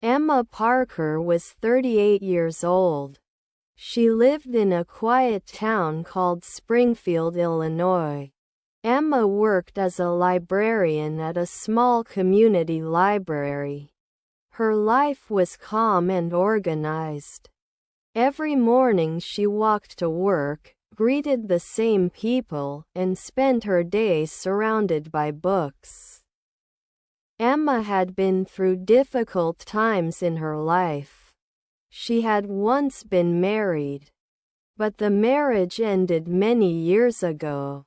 Emma Parker was 38 years old. She lived in a quiet town called Springfield, Illinois. Emma worked as a librarian at a small community library. Her life was calm and organized. Every morning she walked to work, greeted the same people, and spent her day surrounded by books. Emma had been through difficult times in her life. She had once been married, but the marriage ended many years ago.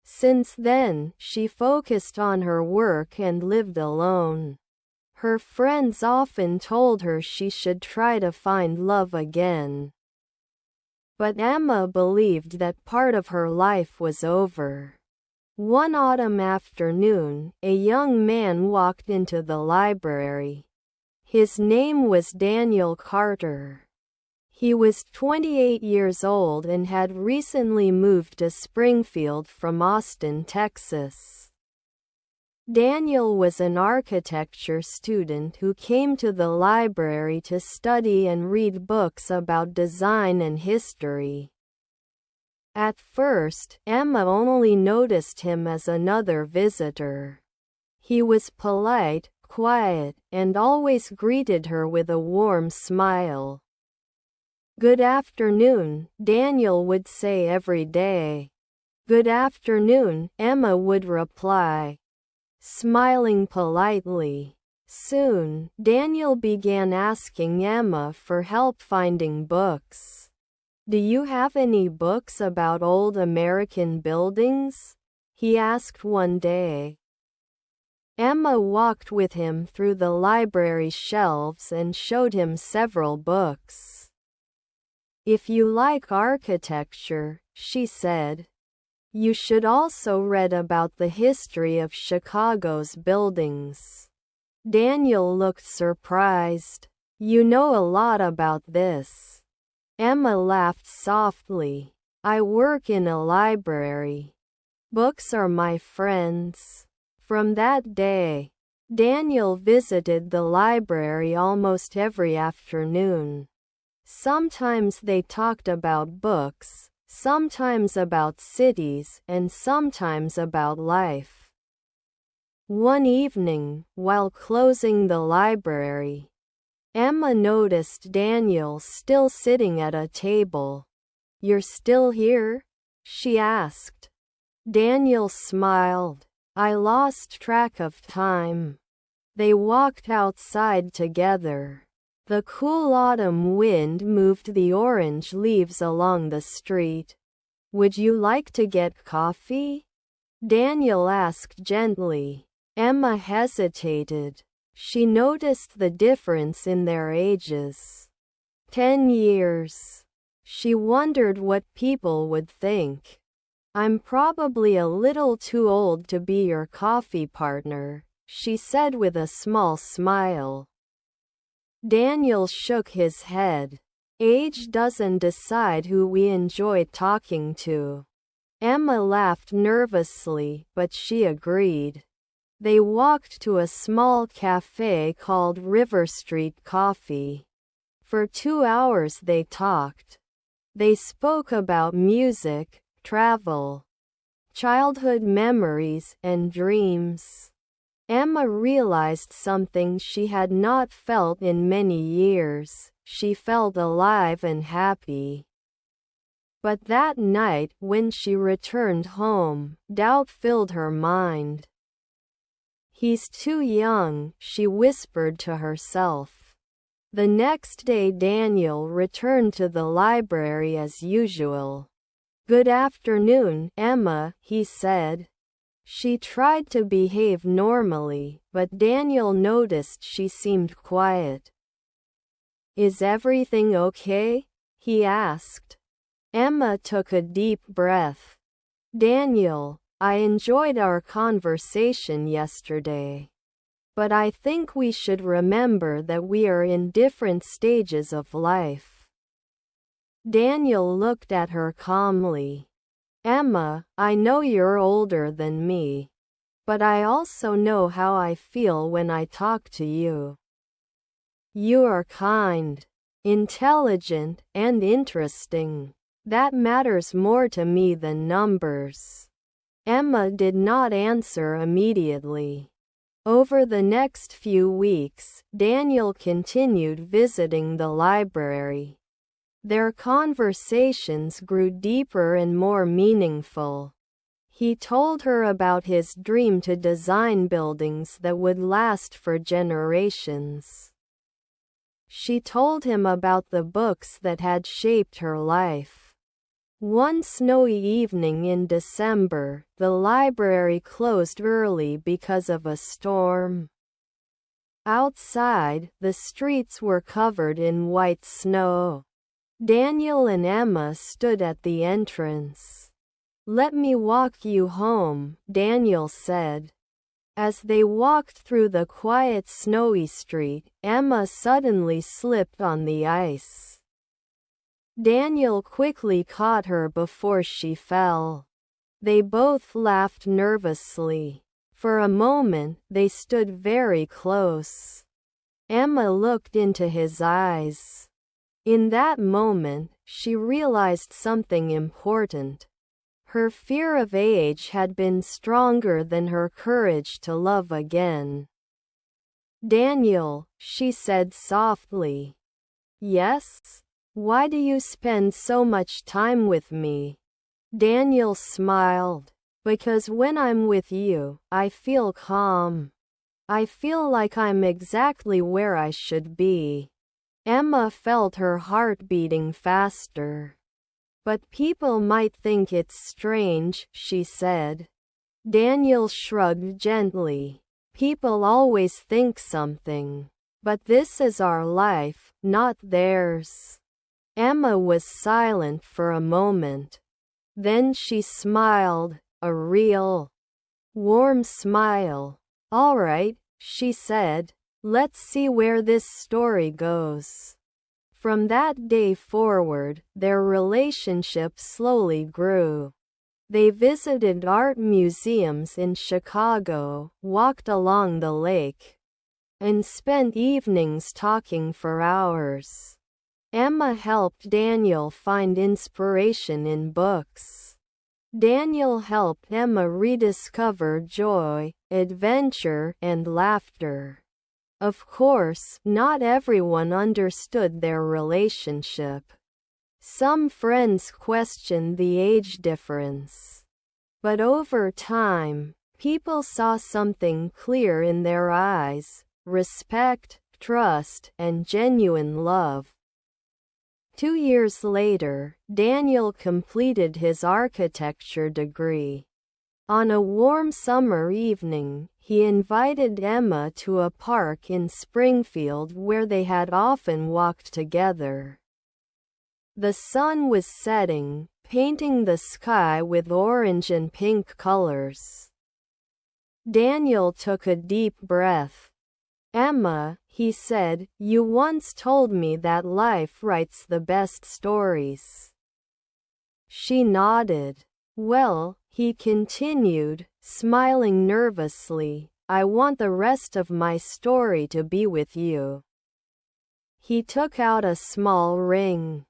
Since then, she focused on her work and lived alone. Her friends often told her she should try to find love again. But Emma believed that part of her life was over. One autumn afternoon, a young man walked into the library. His name was Daniel Carter. He was 28 years old and had recently moved to Springfield from Austin, Texas. Daniel was an architecture student who came to the library to study and read books about design and history. At first, Emma only noticed him as another visitor. He was polite, quiet, and always greeted her with a warm smile. "Good afternoon," Daniel would say every day. "Good afternoon," Emma would reply, smiling politely. Soon, Daniel began asking Emma for help finding books. "Do you have any books about old American buildings?" he asked one day. Emma walked with him through the library shelves and showed him several books. "If you like architecture," she said, "you should also read about the history of Chicago's buildings." Daniel looked surprised. "You know a lot about this." Emma laughed softly. "I work in a library. Books are my friends." From that day, Daniel visited the library almost every afternoon. Sometimes they talked about books, sometimes about cities, and sometimes about life. One evening, while closing the library, Emma noticed Daniel still sitting at a table. "You're still here?" she asked. Daniel smiled. "I lost track of time." They walked outside together. The cool autumn wind moved the orange leaves along the street. "Would you like to get coffee?" Daniel asked gently. Emma hesitated. She noticed the difference in their ages. 10 years. She wondered what people would think. "I'm probably a little too old to be your coffee partner," she said with a small smile. Daniel shook his head. "Age doesn't decide who we enjoy talking to." Emma laughed nervously, but she agreed. They walked to a small cafe called River Street Coffee. For 2 hours they talked. They spoke about music, travel, childhood memories, and dreams. Emma realized something she had not felt in many years. She felt alive and happy. But that night, when she returned home, doubt filled her mind. "He's too young," she whispered to herself. The next day Daniel returned to the library as usual. "Good afternoon, Emma," he said. She tried to behave normally, but Daniel noticed she seemed quiet. "Is everything okay?" he asked. Emma took a deep breath. "Daniel, I enjoyed our conversation yesterday. But I think we should remember that we are in different stages of life." Daniel looked at her calmly. "Emma, I know you're older than me. But I also know how I feel when I talk to you." You are kind, intelligent, and interesting. That matters more to me than numbers." Emma did not answer immediately. Over the next few weeks, Daniel continued visiting the library. Their conversations grew deeper and more meaningful. He told her about his dream to design buildings that would last for generations. She told him about the books that had shaped her life. One snowy evening in December, the library closed early because of a storm. Outside, the streets were covered in white snow. Daniel and Emma stood at the entrance. "Let me walk you home," Daniel said. As they walked through the quiet snowy street, Emma suddenly slipped on the ice. Daniel quickly caught her before she fell. They both laughed nervously. For a moment, they stood very close. Emma looked into his eyes. In that moment, she realized something important. Her fear of age had been stronger than her courage to love again. "Daniel," she said softly. "Yes? Why do you spend so much time with me?" Daniel smiled. "Because when I'm with you, I feel calm. I feel like I'm exactly where I should be." Emma felt her heart beating faster. "But people might think it's strange," she said. Daniel shrugged gently. "People always think something. But this is our life, not theirs." Emma was silent for a moment. Then she smiled, a real, warm smile. "All right," she said. "Let's see where this story goes." From that day forward, their relationship slowly grew. They visited art museums in Chicago, walked along the lake, and spent evenings talking for hours. Emma helped Daniel find inspiration in books. Daniel helped Emma rediscover joy, adventure, and laughter. Of course, not everyone understood their relationship. Some friends questioned the age difference. But over time, people saw something clear in their eyes: respect, trust, and genuine love. 2 years later, Daniel completed his architecture degree. On a warm summer evening, he invited Emma to a park in Springfield where they had often walked together. The sun was setting, painting the sky with orange and pink colors. Daniel took a deep breath. "Emma," he said, "you once told me that life writes the best stories." She nodded. "Well," he continued, smiling nervously, "I want the rest of my story to be with you." He took out a small ring.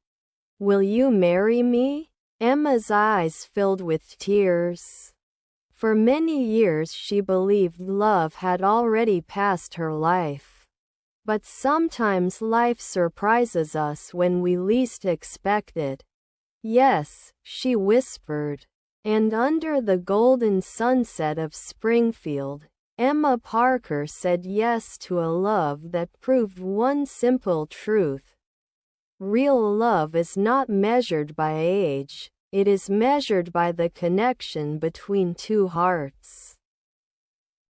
"Will you marry me?" Emma's eyes filled with tears. For many years she believed love had already passed her life. But sometimes life surprises us when we least expect it. "Yes," she whispered. And under the golden sunset of Springfield, Emma Parker said yes to a love that proved one simple truth. Real love is not measured by age. It is measured by the connection between two hearts.